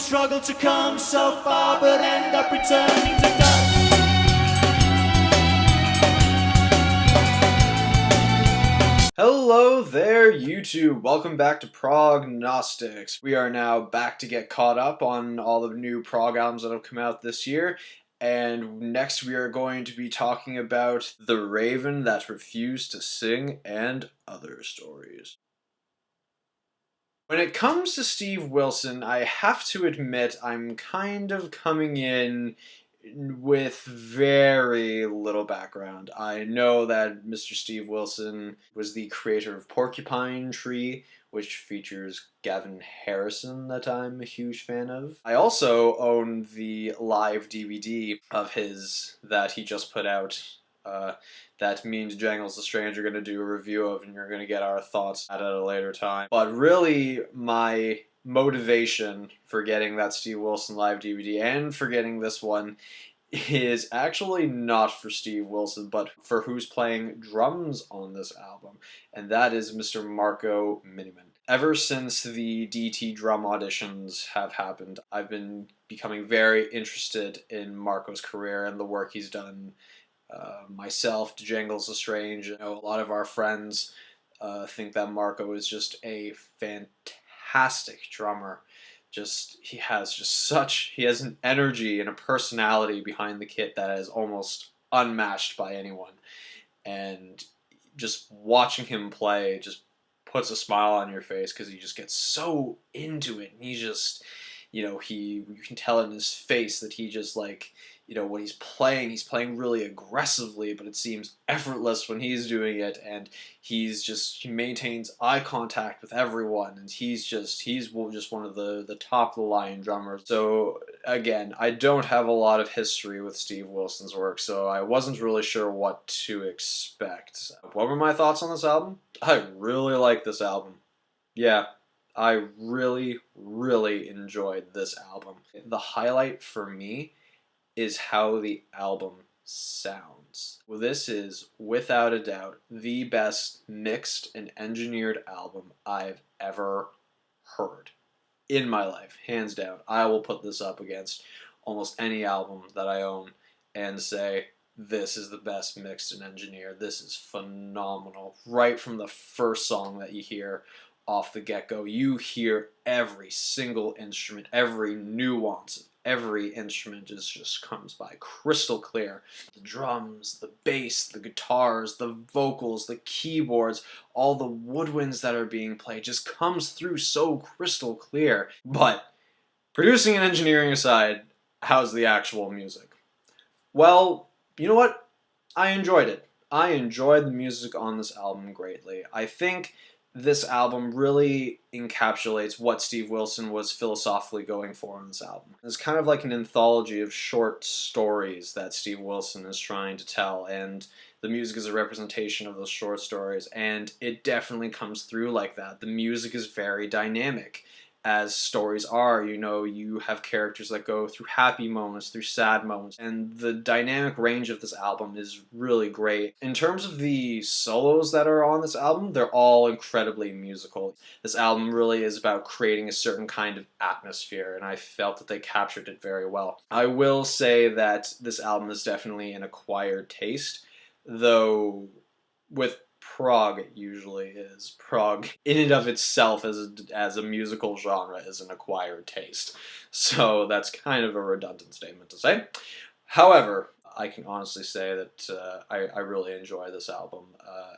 struggle to come so far, but end up returning to dust. Hello there, YouTube. Welcome back to Prog-Gnostics. We are now back to get caught up on all the new prog albums that have come out this year. And next we are going to be talking about The Raven That Refused to Sing and other stories. When it comes to Steve Wilson, I have to admit I'm kind of coming in with very little background. I know that Mr. Steve Wilson was the creator of Porcupine Tree, which features Gavin Harrison that I'm a huge fan of. I also own the live DVD of his that he just put out, that me and Jangles the Strange are going to do a review of, and you're going to get our thoughts at a later time. But really, my motivation for getting that Steve Wilson live DVD and for getting this one is actually not for Steve Wilson, but for who's playing drums on this album, and that is Mr. Marco Miniman. Ever since the DT drum auditions have happened, I've been becoming very interested in Marco's career and the work he's done. Myself, Jangles the Strange, a lot of our friends think that Marco is just a fantastic drummer. He has an energy and a personality behind the kit that is almost unmatched by anyone. And just watching him play just puts a smile on your face because he just gets so into it. And he just, you can tell in his face that he just when he's playing really aggressively, but it seems effortless when he's doing it, and he maintains eye contact with everyone, and he's one of the top of the line drummers. So again, I don't have a lot of history with Steve Wilson's work, so I wasn't really sure what to expect. What were my thoughts on this album? I really like this album. Yeah, I really, really enjoyed this album. The highlight for me is how the album sounds. Well, this is, without a doubt, the best mixed and engineered album I've ever heard in my life, hands down. I will put this up against almost any album that I own and say, this is the best mixed and engineered. This is phenomenal. Right from the first song that you hear off the get-go, you hear every single instrument, every nuance of every instrument just comes by crystal clear. The drums, the bass, the guitars, the vocals, the keyboards, all the woodwinds that are being played just comes through so crystal clear. But producing and engineering aside, how's the actual music? Well, you know what? I enjoyed it. I enjoyed the music on this album greatly. I think this album really encapsulates what Steve Wilson was philosophically going for on this album. It's kind of like an anthology of short stories that Steve Wilson is trying to tell, and the music is a representation of those short stories, and it definitely comes through like that. The music is very dynamic, as stories are. You have characters that go through happy moments, through sad moments, and the dynamic range of this album is really great. In terms of the solos that are on this album, they're all incredibly musical. This album really is about creating a certain kind of atmosphere, and I felt that they captured it very well. I will say that this album is definitely an acquired taste, though with prog it usually is. Prog in and of itself as a musical genre is an acquired taste. So that's kind of a redundant statement to say. However, I can honestly say that I really enjoy this album.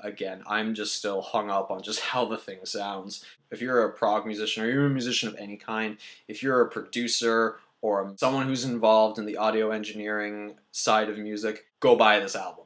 Again, I'm just still hung up on just how the thing sounds. If you're a prog musician, or you're a musician of any kind, if you're a producer or someone who's involved in the audio engineering side of music, go buy this album.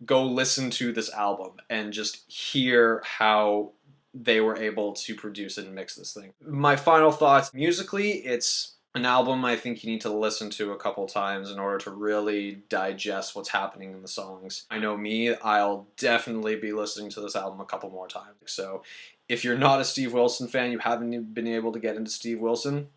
Go listen to this album and just hear how they were able to produce and mix this thing. My final thoughts, musically, it's an album I think you need to listen to a couple times in order to really digest what's happening in the songs. I know me, I'll definitely be listening to this album a couple more times. So if you're not a Steve Wilson fan, you haven't been able to get into Steve Wilson,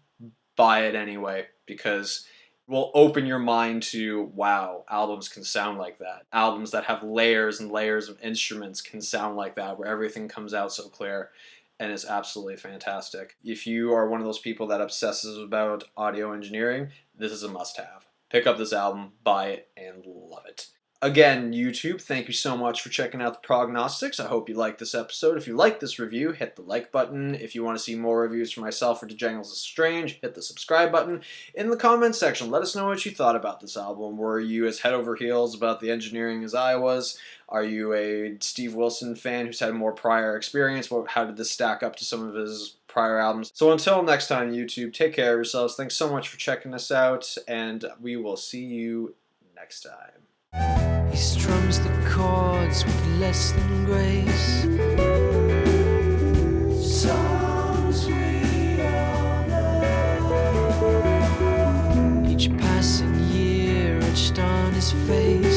buy it anyway, because will open your mind to, wow, albums can sound like that. Albums that have layers and layers of instruments can sound like that, where everything comes out so clear. and it's absolutely fantastic. If you are one of those people that obsesses about audio engineering, this is a must-have. Pick up this album, buy it, and love it. Again, YouTube, thank you so much for checking out the Prognostics. I hope you liked this episode. If you liked this review, hit the like button. If you want to see more reviews from myself or DeJangles is Strange, hit the subscribe button. In the comments section, let us know what you thought about this album. Were you as head over heels about the engineering as I was? Are you a Steve Wilson fan who's had more prior experience? How did this stack up to some of his prior albums? So until next time, YouTube, take care of yourselves. Thanks so much for checking us out, and we will see you next time. He strums the chords with less than grace. Songs we all know. Each passing year etched on his face.